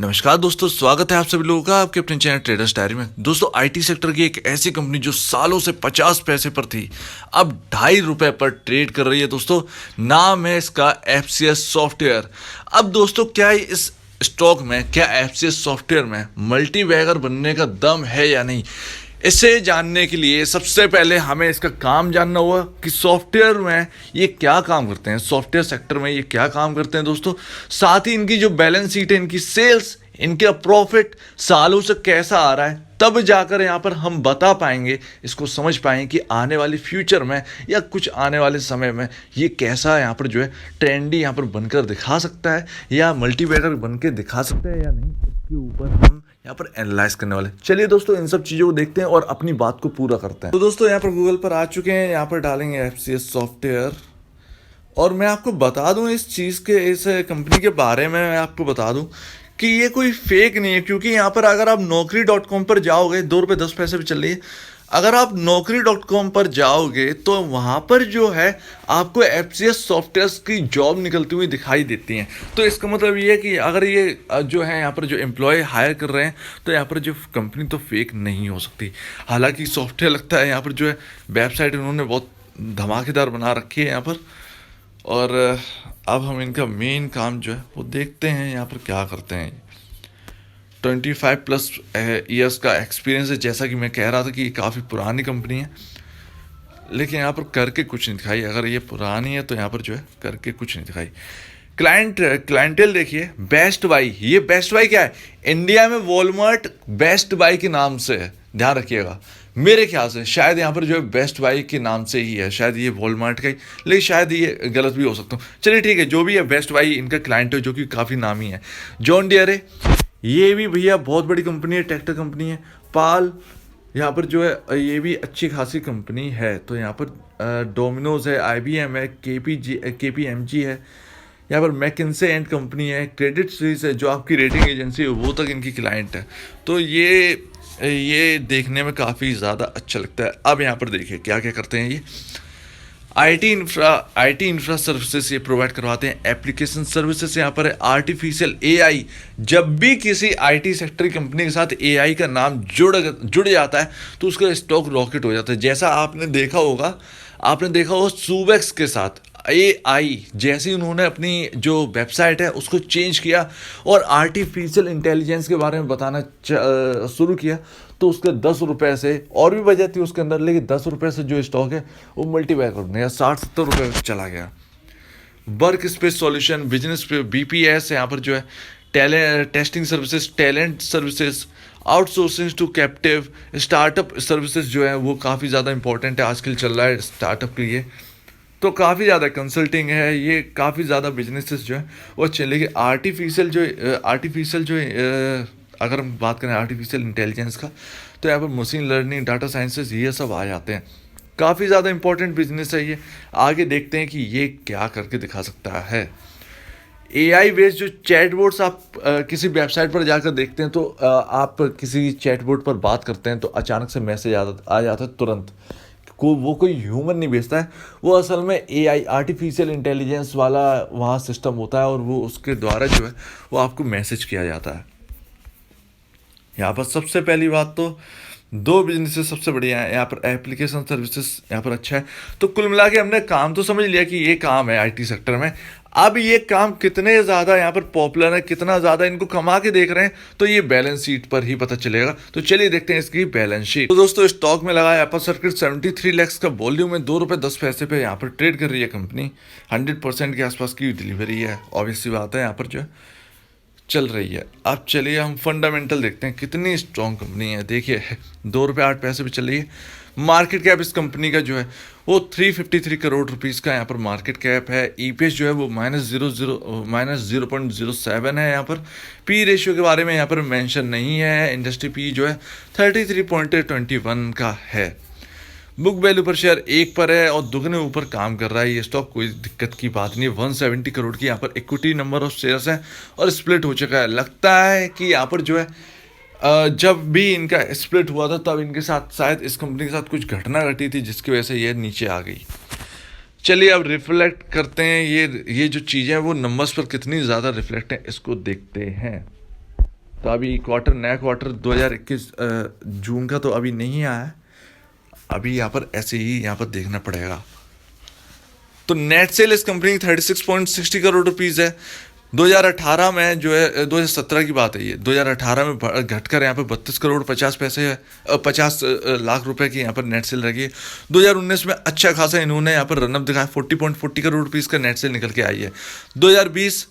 नमस्कार दोस्तों, स्वागत है आप सभी लोगों का आपके अपने चैनल ट्रेडर्स डायरी में। दोस्तों, आईटी सेक्टर की एक ऐसी कंपनी जो सालों से 50 पैसे पर थी, अब ₹2.5 पर ट्रेड कर रही है। दोस्तों, नाम है इसका एफसीएस सॉफ्टवेयर। अब दोस्तों, क्या इस स्टॉक में, क्या एफसीएस सॉफ्टवेयर में मल्टीबैगर बनने का दम है या नहीं, इसे जानने के लिए सबसे पहले हमें इसका काम जानना होगा कि सॉफ्टवेयर में ये क्या काम करते हैं, सॉफ्टवेयर सेक्टर में ये क्या काम करते हैं दोस्तों। साथ ही इनकी जो बैलेंस शीट है, इनकी सेल्स, इनका प्रॉफिट सालों से कैसा आ रहा है, तब जाकर यहाँ पर हम बता पाएंगे, इसको समझ पाएंगे कि आने वाली फ्यूचर में या कुछ आने वाले समय में ये कैसा यहाँ पर जो है ट्रेंडी यहाँ पर बनकर दिखा सकता है या मल्टीबैगर बन के दिखा सकता है या नहीं, इसके ऊपर हम यहाँ पर एनालाइज करने वाले। चलिए दोस्तों, इन सब चीज़ों को देखते हैं और अपनी बात को पूरा करते हैं। तो दोस्तों, यहाँ पर गूगल पर आ चुके हैं, यहाँ पर डालेंगे एफसीएस सॉफ्टवेयर और मैं आपको बता दूं इस चीज़ के, इस कंपनी के बारे में मैं आपको बता दूं कि ये कोई फेक नहीं है। क्योंकि यहाँ पर अगर आप naukri.com पर जाओगे, ₹2.10 पे चल रही है, अगर आप naukri.com पर जाओगे तो वहाँ पर जो है आपको एफसीएस सॉफ्टवेयर की जॉब निकलती हुई दिखाई देती हैं। तो इसका मतलब ये है कि अगर ये जो है यहाँ पर जो एम्प्लॉय हायर कर रहे हैं, तो यहाँ पर जो कंपनी तो फेक नहीं हो सकती। हालांकि सॉफ्टवेयर लगता है यहाँ पर जो है वेबसाइट उन्होंने बहुत धमाकेदार बना रखी है यहाँ पर। और अब हम इनका मेन काम जो है वो देखते हैं, यहाँ पर क्या करते हैं। 25+ ईयर्स का एक्सपीरियंस है। जैसा कि मैं कह रहा था कि ये काफ़ी पुरानी कंपनी है, लेकिन यहाँ पर करके कुछ नहीं दिखाई। अगर ये पुरानी है तो यहाँ पर जो है करके कुछ नहीं दिखाई। क्लाइंटेल देखिए, बेस्ट बाई। ये बेस्ट बाई क्या है? इंडिया में वॉलमार्ट बेस्ट बाई के नाम से है, ध्यान रखिएगा। मेरे ख्याल से शायद यहाँ पर जो है बेस्ट बाई के नाम से ही है, शायद ये वॉलमार्ट का ही, लेकिन शायद ये गलत भी हो सकता हूँ। चलिए ठीक है, जो भी है, बेस्ट बाई इनका क्लाइंट है जो कि काफ़ी नामी है। जॉन डियर है, ये भी भैया बहुत बड़ी कंपनी है, ट्रैक्टर कंपनी है। पाल, यहाँ पर जो है ये भी अच्छी खासी कंपनी है। तो यहाँ पर डोमिनोज है, IBM है, KPMG है, यहाँ पर मैकिन्से एंड कंपनी है, क्रेडिट स्विस है जो आपकी रेटिंग एजेंसी है, वो तक इनकी क्लाइंट है। तो ये देखने में काफ़ी ज़्यादा अच्छा लगता है। अब यहाँ पर देखिए क्या क्या करते हैं ये। आईटी इंफ्रा सर्विसेज ये प्रोवाइड करवाते हैं। एप्लीकेशन सर्विसेज यहाँ पर है। आर्टिफिशियल AI, जब भी किसी आईटी सेक्टर की कंपनी के साथ AI का नाम जुड़ जाता है तो उसका स्टॉक रॉकेट हो जाता है। जैसा आपने देखा होगा सुबेक्स के साथ AI, जैसे उन्होंने अपनी जो वेबसाइट है उसको चेंज किया और आर्टिफिशियल इंटेलिजेंस के बारे में बताना शुरू किया, तो उसके ₹10 से, और भी वजह थी उसके अंदर, लेकिन ₹10 से जो स्टॉक है वो मल्टीबैगर में ₹60-70 चला गया। Work space solution, business BPS, यहाँ पर जो है testing services, talent services, outsourcing to captive, startup services जो है वो काफ़ी ज़्यादा इंपॉर्टेंट है, आजकल चल रहा है स्टार्टअप के लिए। तो काफ़ी ज़्यादा कंसल्टिंग है, ये काफ़ी ज़्यादा बिजनेसेस जो है वो अच्छे। लेकिन आर्टिफिशियल जो अगर हम बात करें आर्टिफिशियल इंटेलिजेंस का, तो यहाँ पर मशीन लर्निंग, डाटा साइंसेस, ये सब आ जाते हैं। काफ़ी ज़्यादा इंपॉर्टेंट बिजनेस है ये। आगे देखते हैं कि ये क्या करके दिखा सकता है। AI बेस्ड जो चैटबोट्स, आप किसी वेबसाइट पर जाकर देखते हैं तो आप किसी चैटबोट पर बात करते हैं तो अचानक से मैसेज आ जाता है तुरंत। वो कोई ह्यूमन नहीं भेजता है, वो असल में AI, आर्टिफिशियल इंटेलिजेंस वाला वहाँ सिस्टम होता है और वो उसके द्वारा जो है वो आपको मैसेज किया जाता है। यहाँ पर सबसे पहली बात तो 2 बिजनेसेस सबसे बढ़िया है। यहाँ पर एप्लीकेशन सर्विसेज यहाँ पर अच्छा है। तो कुल मिला के हमने काम तो समझ लिया कि ये काम है आईटी सेक्टर में। अब ये काम कितने ज़्यादा यहाँ पर पॉपुलर है, कितना ज़्यादा इनको कमा के देख रहे हैं, तो ये बैलेंस शीट पर ही पता चलेगा। तो चलिए देखते हैं इसकी बैलेंस शीट। तो दोस्तों, स्टॉक में लगा है एप्पल सर्किट, 73 लाख का वॉल्यूम है, ₹2.10 पे यहाँ पर ट्रेड कर रही है कंपनी। 100% के आसपास की डिलीवरी है, ऑब्वियस सी बात है, यहाँ पर जो है चल रही है। अब चलिए हम फंडामेंटल देखते हैं, कितनी स्ट्रॉन्ग कंपनी है। देखिए, ₹2.08 पे चल रही है। मार्केट कैप इस कंपनी का जो है वो 353 करोड़ रुपीस का यहाँ पर मार्केट कैप है। EPS जो है वो -0.07 है। यहाँ पर P रेशियो के बारे में यहाँ पर मेंशन नहीं है। इंडस्ट्री P जो है 33.21 का है। बुक वैल्यू पर शेयर 1 पर है और दुगने ऊपर काम कर रहा है ये स्टॉक, कोई दिक्कत की बात नहीं है। 170 करोड़ की यहाँ पर इक्विटी नंबर ऑफ शेयर्स है और स्प्लिट हो चुका है। लगता है कि यहाँ पर जो है जब भी इनका स्प्लिट हुआ था तब इनके साथ शायद इस कंपनी के साथ कुछ घटना घटी थी जिसकी वजह से ये नीचे आ गई। चलिए अब रिफ्लेक्ट करते हैं, ये जो चीज़ें हैं वो नंबर्स पर कितनी ज़्यादा रिफ्लेक्ट हैं इसको देखते हैं। तो अभी नया क्वार्टर 2021 जून का तो अभी नहीं आया है, अभी यहाँ पर ऐसे ही यहाँ पर देखना पड़ेगा। तो नेट सेल इस कंपनी की 36.60 करोड़ रुपीज़ है। 2018 में जो है, 2017 की बात है ये, 2018 में घटकर यहाँ पर 32 करोड़ 50 पैसे 50 लाख रुपए की यहाँ पर नेट सेल रही है। 2019 में अच्छा खासा इन्होंने यहाँ पर रनअप दिखाया, 40.40 करोड़ रुपीज़ का नेट सेल निकल के आई है। 2020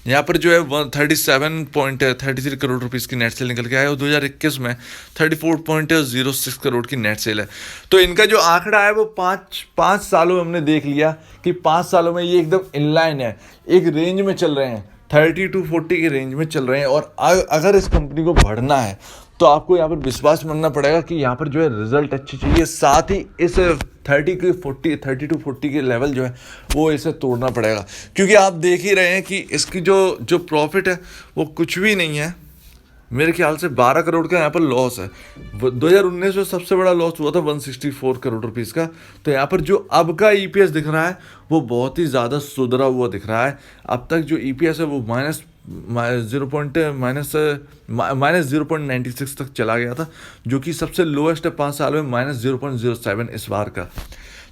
यहाँ पर जो है 37.33 करोड़ रुपीज़ की नेट सेल निकल के आया, और 2021 में 34.06 करोड़ की नेट सेल है। तो इनका जो आंकड़ा है वो पाँच सालों में हमने देख लिया कि 5 सालों में ये एकदम इनलाइन है, एक रेंज में चल रहे हैं, 30 to 40 के रेंज में चल रहे हैं। और अगर इस कंपनी को बढ़ना है तो आपको यहाँ पर विश्वास मानना पड़ेगा कि यहाँ पर जो है रिजल्ट अच्छे चाहिए, साथ ही इस 30 to 40 के लेवल जो है वो इसे तोड़ना पड़ेगा, क्योंकि आप देख ही रहे हैं कि इसकी जो प्रॉफिट है वो कुछ भी नहीं है। मेरे ख्याल से 12 करोड़ का यहाँ पर लॉस है। 2019 में सबसे बड़ा लॉस हुआ था 164 करोड़ रुपीज़ का। तो यहाँ पर जो अब का ईपीएस दिख रहा है वो बहुत ही ज़्यादा सुधरा हुआ दिख रहा है। अब तक जो ईपीएस है वो माइनस 0.96 तक चला गया था, जो कि सबसे लोएस्ट है 5 साल में, -0.07 इस बार का।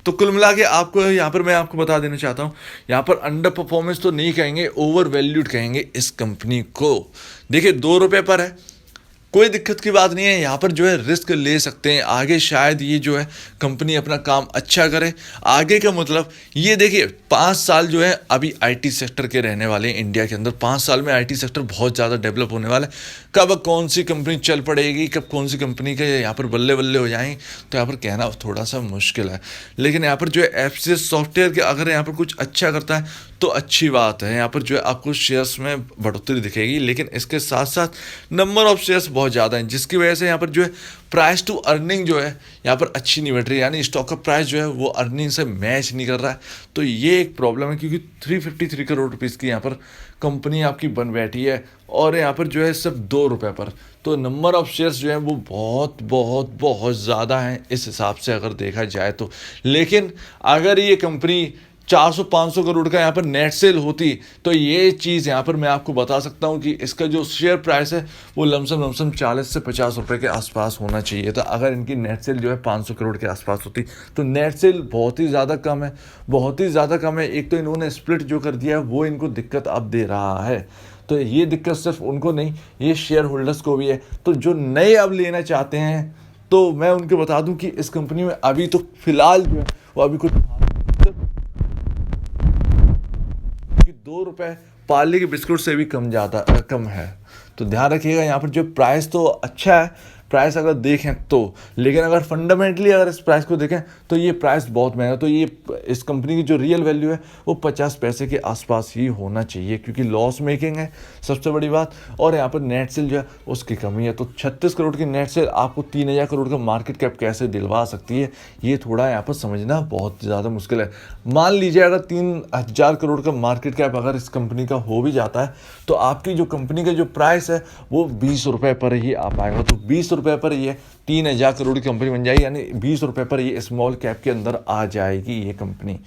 तो कुल मिला के आपको यहाँ पर मैं आपको बता देना चाहता हूँ, यहाँ पर अंडर परफॉर्मेंस तो नहीं कहेंगे, ओवर वैल्यूड कहेंगे इस कंपनी को। देखिए 2 रुपये पर है, कोई दिक्कत की बात नहीं है, यहाँ पर जो है रिस्क ले सकते हैं। आगे शायद ये जो है कंपनी अपना काम अच्छा करे। आगे का मतलब ये देखिए 5 साल जो है अभी आईटी सेक्टर के रहने वाले हैं इंडिया के अंदर। 5 साल में आईटी सेक्टर बहुत ज़्यादा डेवलप होने वाला है। कब कौन सी कंपनी चल पड़ेगी, कब कौन सी कंपनी के यहाँ पर बल्ले बल्ले हो जाएंगे, तो यहाँ पर कहना थोड़ा सा मुश्किल है। लेकिन यहाँ पर जो है एफसीएस सॉफ्टवेयर के अगर यहाँ पर कुछ अच्छा करता है तो अच्छी बात है, यहाँ पर जो है आपको शेयर्स में बढ़ोतरी दिखेगी। लेकिन इसके साथ साथ नंबर ऑफ शेयर्स बहुत ज़्यादा हैं, जिसकी वजह से यहाँ पर जो है प्राइस टू अर्निंग जो है यहाँ पर अच्छी नहीं बैठ रही, यानी स्टॉक का प्राइस जो है वो अर्निंग से मैच नहीं कर रहा है। तो ये एक प्रॉब्लम है, क्योंकि 353 करोड़ रुपीज़ की यहाँ पर कंपनी आपकी बन बैठी है, और यहाँ पर जो है सिर्फ 2 रुपये पर। तो नंबर ऑफ शेयर्स जो है वो बहुत बहुत बहुत ज़्यादा हैं इस हिसाब से अगर देखा जाए तो। लेकिन अगर ये कंपनी 400-500 करोड़ का यहाँ पर नेट सेल होती तो ये चीज़ यहाँ पर मैं आपको बता सकता हूँ कि इसका जो शेयर प्राइस है वो लमसम 40 से 50 रुपए के आसपास होना चाहिए था। अगर इनकी नेट सेल जो है 500 करोड़ के आसपास होती तो नेट सेल बहुत ही ज़्यादा कम है, बहुत ही ज़्यादा कम है। एक तो इन्होंने स्प्लिट जो कर दिया है वो इनको दिक्कत अब दे रहा है। तो ये दिक्कत सिर्फ उनको नहीं, ये शेयर होल्डर्स को भी है। तो जो नए अब लेना चाहते हैं तो मैं उनको बता दूं कि इस कंपनी में अभी तो फिलहाल जो है वो अभी कुछ 2 रुपए पार्ले के बिस्कुट से भी कम है। तो ध्यान रखिएगा, यहाँ पर जो प्राइस तो अच्छा है, प्राइस अगर देखें तो, लेकिन अगर फंडामेंटली अगर इस प्राइस को देखें तो ये प्राइस बहुत महंगा। तो ये इस कंपनी की जो रियल वैल्यू है वो 50 पैसे के आसपास ही होना चाहिए, क्योंकि लॉस मेकिंग है सबसे बड़ी बात, और यहाँ पर नेट सेल जो है उसकी कमी है। तो 36 करोड़ की नेट सेल आपको 3000 करोड़ का मार्केट कैप कैसे दिलवा सकती है, ये थोड़ा यहाँ पर समझना बहुत ज़्यादा मुश्किल है। मान लीजिए अगर 3000 करोड़ का मार्केट कैप अगर इस कंपनी का हो भी जाता है तो आपकी जो कंपनी का जो प्राइस है वो 20 रुपये पर ही आ पाएगा। तो 20 रुपये पर ये 3000 करोड़ की कंपनी बन जाएगी, यानी 20 रुपये पर ये स्मॉल कैप के अंदर आ जाएगी ये कंपनी।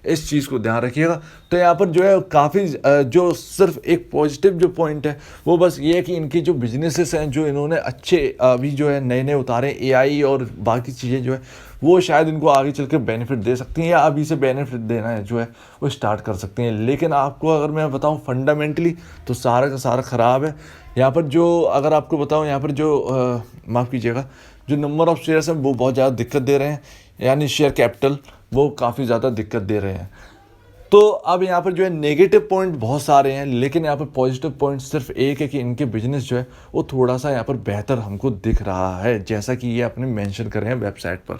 इस चीज़ को ध्यान रखिएगा। तो यहाँ पर जो है काफ़ी जो सिर्फ एक पॉजिटिव जो पॉइंट है वो बस ये है कि इनकी जो बिजनेसेस हैं जो इन्होंने अच्छे अभी जो है नए उतारे, एआई और बाकी चीज़ें जो है वो शायद इनको आगे चल के बेनिफिट दे सकती हैं, या अभी से बेनिफिट देना है जो है वो स्टार्ट कर सकते हैं। लेकिन आपको अगर मैं बताऊं फंडामेंटली तो सारा का सारा ख़राब है। यहाँ पर जो अगर आपको बताऊं यहाँ पर जो माफ़ कीजिएगा, जो नंबर ऑफ़ शेयर्स हैं वो बहुत ज़्यादा दिक्कत दे रहे हैं, यानी शेयर कैपिटल वो काफ़ी ज़्यादा दिक्कत दे रहे हैं। तो अब यहाँ पर जो है नेगेटिव पॉइंट बहुत सारे हैं, लेकिन यहाँ पर पॉजिटिव पॉइंट सिर्फ एक है कि इनके बिजनेस जो है वो थोड़ा सा यहाँ पर बेहतर हमको दिख रहा है, जैसा कि ये अपने मेंशन कर रहे हैं वेबसाइट पर।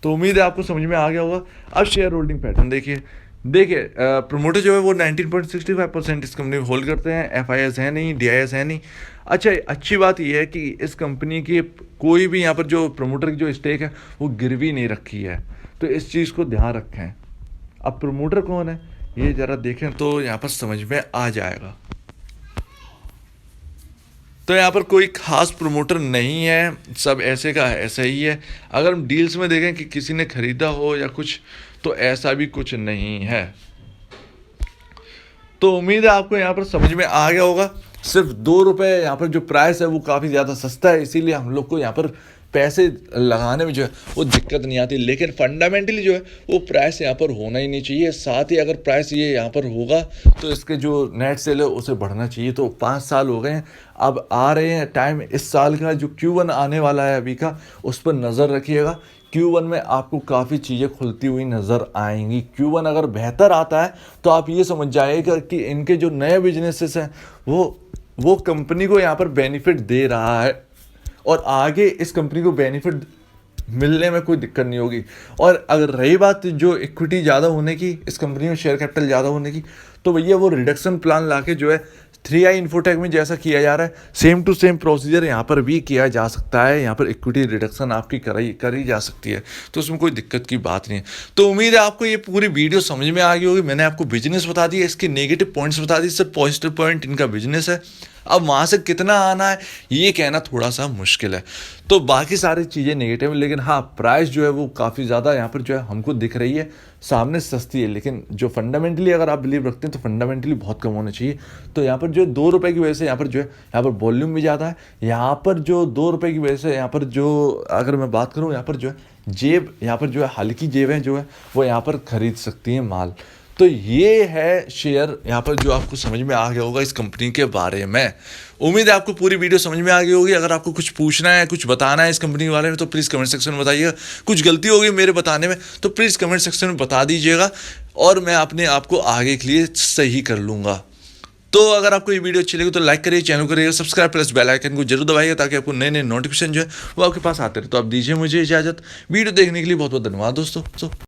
तो उम्मीद है आपको समझ में आ गया होगा। अब शेयर होल्डिंग पैटर्न देखिए प्रमोटर जो है वो 19.65% इस कंपनी में होल्ड करते हैं। एफआईएस है नहीं, डीआईएस है नहीं। अच्छा, अच्छी बात यह है कि इस कंपनी की कोई भी यहाँ पर जो प्रमोटर की जो स्टेक है वो गिरवी नहीं रखी है, तो इस चीज़ को ध्यान रखें। अब प्रमोटर कौन है ये ज़रा देखें तो यहाँ पर समझ में आ जाएगा। तो यहाँ पर कोई ख़ास प्रमोटर नहीं है, सब ऐसे का ऐसा ही है। अगर हम डील्स में देखें कि किसी ने ख़रीदा हो या कुछ, तो ऐसा भी कुछ नहीं है। तो उम्मीद है आपको यहाँ पर समझ में आ गया होगा। सिर्फ 2 रुपये यहाँ पर जो प्राइस है वो काफ़ी ज़्यादा सस्ता है, इसीलिए हम लोग को यहाँ पर पैसे लगाने में जो है वो दिक्कत नहीं आती। लेकिन फंडामेंटली जो है वो प्राइस यहाँ पर होना ही नहीं चाहिए। साथ ही अगर प्राइस ये यहाँ पर होगा तो इसके जो नेट सेल है उसे बढ़ना चाहिए। तो 5 साल हो गए हैं, अब आ रहे हैं टाइम इस साल का जो Q1 आने वाला है अभी का, उस पर नज़र रखिएगा। Q1 में आपको काफ़ी चीज़ें खुलती हुई नज़र आएंगी। Q1 अगर बेहतर आता है तो आप ये समझ जाइएगा कि इनके जो नए बिजनेसेस हैं वो कंपनी को यहाँ पर बेनिफिट दे रहा है और आगे इस कंपनी को बेनिफिट मिलने में कोई दिक्कत नहीं होगी। और अगर रही बात जो इक्विटी ज़्यादा होने की, इस कंपनी में शेयर कैपिटल ज़्यादा होने की, तो भैया वो रिडक्शन प्लान लाके जो है 3i इन्फोटेक में जैसा किया जा रहा है सेम टू सेम प्रोसीजर यहाँ पर भी किया जा सकता है। यहाँ पर इक्विटी रिडक्शन आपकी करी जा सकती है, तो उसमें कोई दिक्कत की बात नहीं है। तो उम्मीद है आपको ये पूरी वीडियो समझ में आ गई होगी। मैंने आपको बिजनेस बता दिया, इसके नेगेटिव पॉइंट्स बता दिए, सिर्फ पॉजिटिव पॉइंट इनका बिजनेस है। अब वहाँ से कितना आना है ये कहना थोड़ा सा मुश्किल है। तो बाकी सारी चीज़ें नेगेटिव है, लेकिन हाँ प्राइस जो है वो काफ़ी ज़्यादा यहाँ पर जो है हमको दिख रही है सामने सस्ती है। लेकिन जो फंडामेंटली अगर आप बिलीव रखते हैं तो फंडामेंटली बहुत कम होना चाहिए। तो यहाँ पर जो 2 रुपये की वजह से यहाँ पर जो है यहाँ पर वॉल्यूम भी ज़्यादा है। यहाँ पर जो 2 रुपये की वजह से यहाँ पर जो अगर मैं बात करूँ यहाँ पर जो है जेब, यहाँ पर जो है हल्की जेबें जो है वो यहाँ पर खरीद सकती हैं माल। तो ये है शेयर यहाँ पर जो आपको समझ में आ गया होगा इस कंपनी के बारे में। उम्मीद है आपको पूरी वीडियो समझ में आ गई होगी। अगर आपको कुछ पूछना है, कुछ बताना है इस कंपनी के बारे में तो प्लीज़ कमेंट सेक्शन में बताइएगा। कुछ गलती होगी मेरे बताने में तो प्लीज़ कमेंट सेक्शन में बता दीजिएगा और मैं अपने आप को आगे के लिए सही कर लूँगा। तो अगर आपको ये वीडियो अच्छी लगी तो लाइक करिए, चैनल करिएगा सब्सक्राइब, प्लस बेल आइकन को जरूर दबाइएगा ताकि आपको नए नए नोटिफिकेशन जो है वो आपके पास आते रहे। तो आप दीजिए मुझे इजाज़त। वीडियो देखने के लिए बहुत बहुत धन्यवाद दोस्तों।